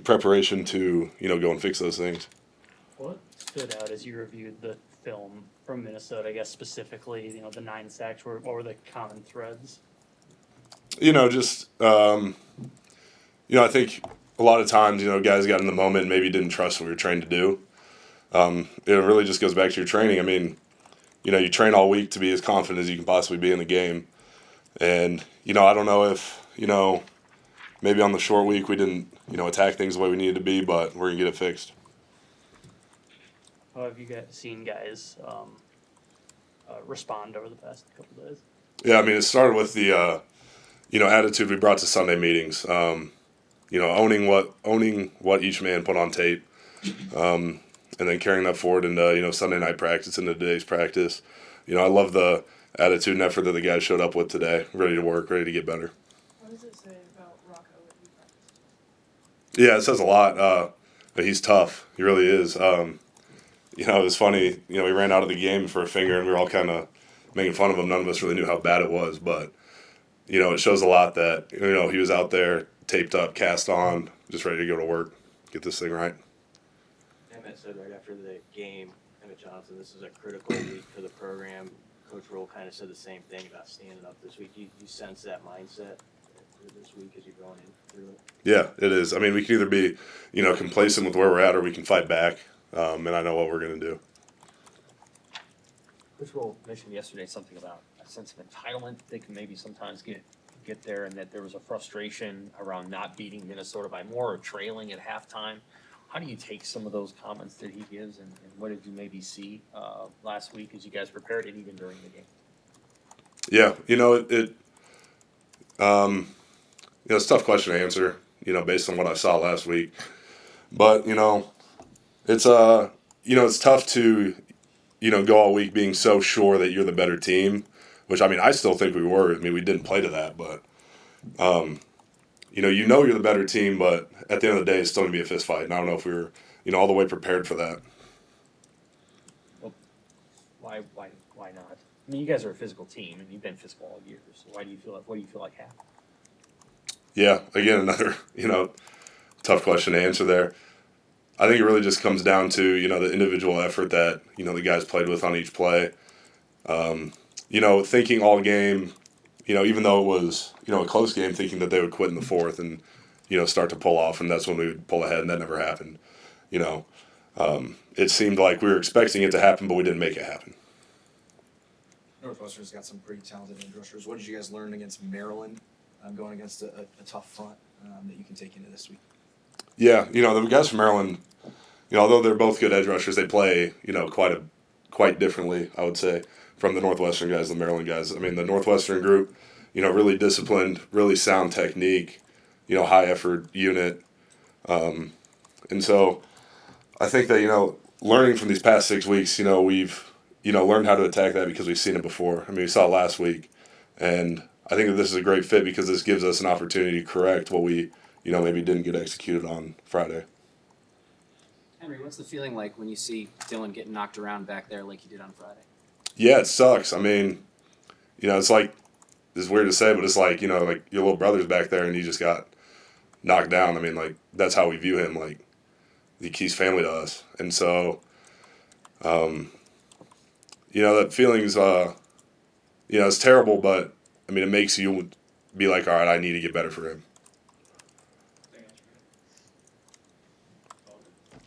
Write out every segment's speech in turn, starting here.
preparation to, go and fix those things. What stood out as you reviewed the film from Minnesota, I guess specifically, the 9 sacks, what were the common threads? Just, I think a lot of times, guys got in the moment and maybe didn't trust what we were trained to do. It really just goes back to your training. I mean, you train all week to be as confident as you can possibly be in the game. And, I don't know if, maybe on the short week we didn't, attack things the way we needed to be, but we're going to get it fixed. How have you guys seen guys respond over the past couple of days? Yeah, I mean, it started with the, attitude we brought to Sunday meetings. Owning what each man put on tape, and then carrying that forward into, Sunday night practice, into today's practice. I love the attitude and effort that the guys showed up with today, ready to work, ready to get better. What does it say about Rocco that you practiced? Yeah, it says a lot. But he's tough. He really is. It was funny. He ran out of the game for a finger, and we were all kind of making fun of him. None of us really knew how bad it was, but it shows a lot that he was out there, taped up, cast on, just ready to go to work, get this thing right. Emmett said right after the game, Emmett Johnson, this is a critical week for the program. Coach Roll kind of said the same thing about standing up this week. You sense that mindset for this week as you're going in through it? Yeah, it is. I mean, we can either be, complacent with where we're at, or we can fight back, and I know what we're going to do. Coach Roll mentioned yesterday something about a sense of entitlement they can maybe sometimes get there, and that there was a frustration around not beating Minnesota by more or trailing at halftime. How do you take some of those comments that he gives, and what did you maybe see last week as you guys prepared and even during the game? Yeah, it's a tough question to answer, based on what I saw last week. But, it's it's tough to, go all week being so sure that you're the better team, which, I still think we were. We didn't play to that, but, you're the better team, but at the end of the day, it's still going to be a fist fight. And I don't know if we were, all the way prepared for that. Well, why not? I mean, you guys are a physical team, and you've been physical all year. So what do you feel like happened? Yeah, again, another, tough question to answer there. I think it really just comes down to, the individual effort that, the guys played with on each play. Thinking all game, even though it was, a close game, thinking that they would quit in the fourth and, start to pull off, and that's when we would pull ahead, and that never happened. It seemed like we were expecting it to happen, but we didn't make it happen. Northwestern's got some pretty talented edge rushers. What did you guys learn against Maryland, going against a tough front that you can take into this week? Yeah, the guys from Maryland, although they're both good edge rushers, they play, quite differently, I would say, from the Northwestern guys and the Maryland guys. The Northwestern group, really disciplined, really sound technique, high effort unit. And so I think that, learning from these past 6 weeks, we've, learned how to attack that because we've seen it before. We saw it last week. And I think that this is a great fit because this gives us an opportunity to correct what we, maybe didn't get executed on Friday. Henry, what's the feeling like when you see Dylan getting knocked around back there like he did on Friday? Yeah, it sucks. It's like, it's weird to say, but it's like, like your little brother's back there and you just got knocked down. That's how we view him. Like, he's family to us. And so, that feeling's, it's terrible, but, it makes you be like, all right, I need to get better for him.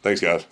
Thanks, guys.